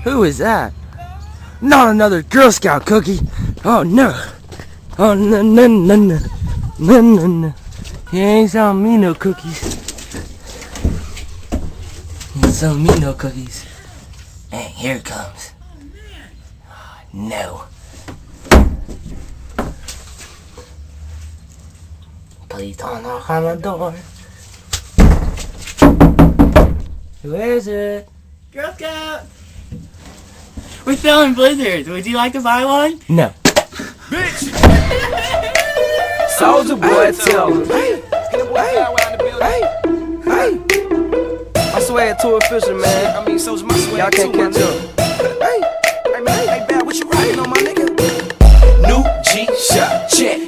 Who is that? Not another Girl Scout cookie. Oh no. Oh no no no no no no no. He ain't selling me no cookies. He ain't selling me no cookies. And here it comes. Oh, no. Please don't knock on the door. Who is it? Girl Scout! We're selling blizzards. Would you like to buy one? No. Bitch! Soldier boy, tell me. Hey. I swear to official, man. I mean, Soldier, my swag. Y'all can't catch up. Hey, man. Hey, bad, what you riding on, my nigga? New G-Shock, check.